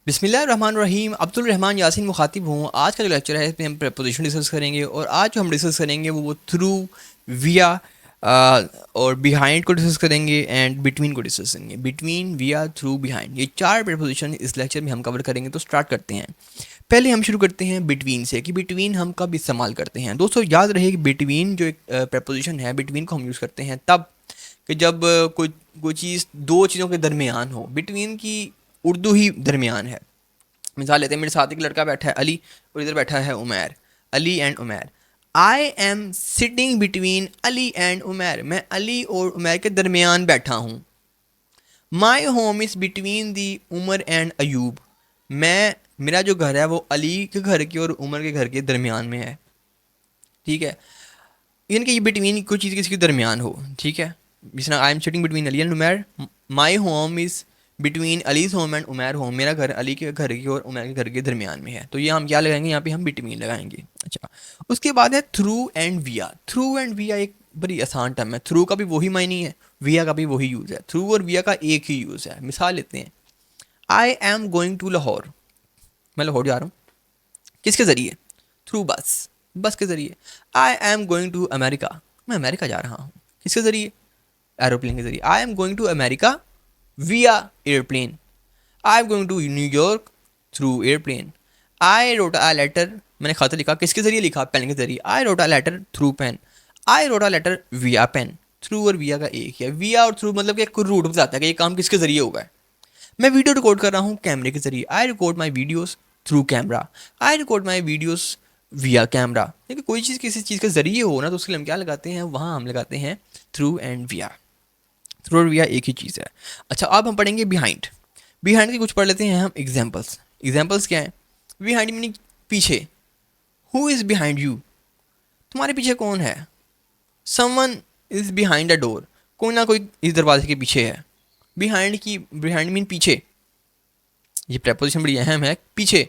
बिस्मिल्लाहिर्रहमानिर्रहीम। अब्दुल रहमान यासीन मुखातिब हूँ। आज का जो लेक्चर है इसमें हम प्रपोजिशन डिस्कस करेंगे और आज जो हम डिस्कस करेंगे वो थ्रू, विया और बिहाइंड को डिस्कस करेंगे एंड बिटवीन को डिस्कस करेंगे। बिटवीन, विया, थ्रू, बिहाइंड, ये चार प्रपोजिशन इस लेक्चर में हम कवर करेंगे। तो स्टार्ट करते हैं। पहले हम शुरू करते हैं बिटवीन से कि बिटवीन हम कब इस्तेमाल करते हैं। दोस्तों याद रहे कि बिटवीन जो एक प्रपोजिशन है, बिटवीन को हम यूज़ करते हैं तब कि जब कोई कोई चीज़ दो चीज़ों के दरमियान हो। बिटवीन की उर्दू ही दरमियान है। मिसाल लेते हैं, मेरे साथ एक लड़का बैठा है अली और इधर बैठा है Umair. Ali and Umair. I am sitting between Ali and Umair. मैं अली और उमैर के दरमियान बैठा हूँ। My home is between the Umar and Ayub. मेरा जो घर है वो अली के घर के और उमर के घर के दरमियान में है। ठीक है, यानी कि ये बिटवीन कोई चीज़ किसी के दरमियान हो। ठीक है, जिस तरह आई am sitting between Ali and Umair. My home is between allies home and Umair home. मेरा घर अली के घर के और उमैर के घर के दरमियान में है। तो ये हम क्या लगाएंगे, यहाँ पे हम बिटवीन लगाएंगे। अच्छा, उसके बाद है थ्रू एंड विया। थ्रू एंड विया एक बड़ी आसान टर्म है। थ्रू का भी वही मायने है, विया का भी वही यूज़ है। थ्रू और विया का एक ही यूज़ है। मिसाल लेते हैं, I am going to Lahore. मैं लाहौर जा रहा हूँ। किसके ज़रिए? थ्रू बस, बस के ज़रिए। I am going to America. मैं अमेरिका जा रहा हूँ। किसके ज़रिए? एरोप्लेन के ज़रिए। I am going to America via airplane. I am going to New York through airplane. I wrote a letter. मैंने खत लिखा, किसके ज़रिए लिखा? पेन के ज़रिए। I wrote a letter through pen. I wrote a letter via pen. Through और via का एक ही है। विया और थ्रू मतलब कि एक रूट बताता है कि ये काम किसके ज़रिए होगा। मैं वीडियो रिकॉर्ड कर रहा हूँ कैमरे के ज़रिए। I record my videos through camera. I record my videos विया कैमरा। देखिए, कोई चीज़ किसी चीज़ के ज़रिए हो ना, तो उसके लिए हम क्या लगाते हैं? वहाँ हम लगाते हैं थ्रू एंड विया। थ्रू और विया एक ही चीज़ है। अच्छा, अब हम पढ़ेंगे बिहाइंड। बिहाइंड की कुछ पढ़ लेते हैं हम एग्जाम्पल्स। एग्जाम्पल्स क्या है? बिहाइंड मीनिंग पीछे। Who is behind you? तुम्हारे पीछे कौन है? Someone is behind a door. कोई ना कोई इस दरवाजे के पीछे है। बिहाइंड मीन पीछे। ये प्रपोजिशन बड़ी अहम है, पीछे।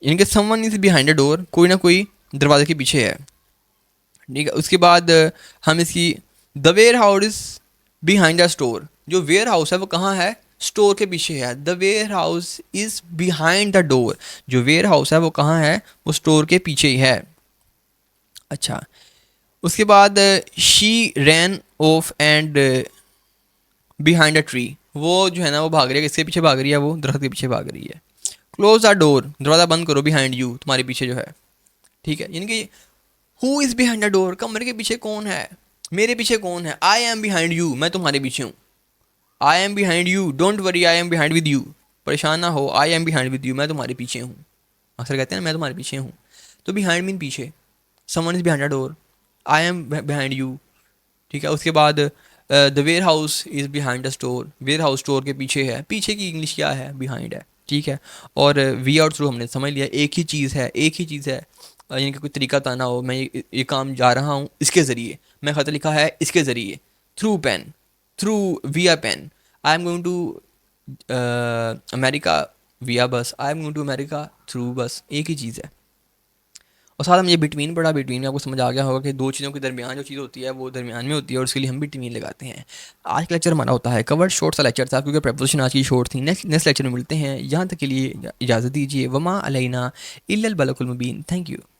यानी कि someone is behind a door, कोई ना कोई दरवाजे के पीछे है। ठीक है, उसके बाद हम इसकी the warehouse is behind the store. जो वेयर हाउस है वो कहाँ है? स्टोर के पीछे है। The warehouse is behind the door. जो वेयर हाउस है वो कहाँ है? वो स्टोर के पीछे ही है। अच्छा, उसके बाद she ran off and behind a tree. वो जो है ना, वो भाग रही है। किसके पीछे भाग रही है? वो दरख्त के पीछे भाग रही है। क्लोज द डोर, दरवाज़ा बंद करो। बिहाइंड यू, तुम्हारे पीछे जो है। ठीक है, यानी कि who is behind the door, कमरे के पीछे कौन है? मेरे पीछे कौन है? आई एम बिहाइंड यू, मैं तुम्हारे पीछे हूँ। आई am behind you, don't worry I am behind with you. परेशान ना हो, आई एम बिहाइंड विद यू, मैं तुम्हारे पीछे हूँ। अक्सर कहते हैं ना, मैं तुम्हारे पीछे हूँ। तो बिहाइंड मीन पीछे। Someone is behind the door. I am behind you. ठीक है, उसके बाद the warehouse is behind the store. Warehouse store के पीछे है। पीछे की इंग्लिश क्या है? बिहाइंड है। ठीक है, और वी आउट थ्रू हमने समझ लिया, एक ही चीज़ है, एक ही चीज़ है। यानी कि कोई तरीका था ना हो, मैं ये काम जा रहा हूँ इसके ज़रिए। मैं ख़त लिखा है इसके ज़रिए। Through pen, through via pen. I am going to America via bus. I am going to America through bus. एक ही चीज़ है। और साथ में ये बिटवीन पढ़ा। बिटवीन में आपको समझ आ गया होगा कि दो चीज़ों के दरमियान जो चीज़ होती है वो दरमियान में होती है और उसके लिए हम बिटवीन लगाते हैं। आज का लेक्चर हमारा होता है कवर। शॉर्ट सा लेक्चर था क्योंकि प्रपोजिशन आज की शॉर्ट थी। नेक्स्ट लेक्चर में मिलते हैं। यहाँ तक के लिए इजाज़त दीजिए। वमा अलैना इल्लल बलागुल मुबीन। Thank you.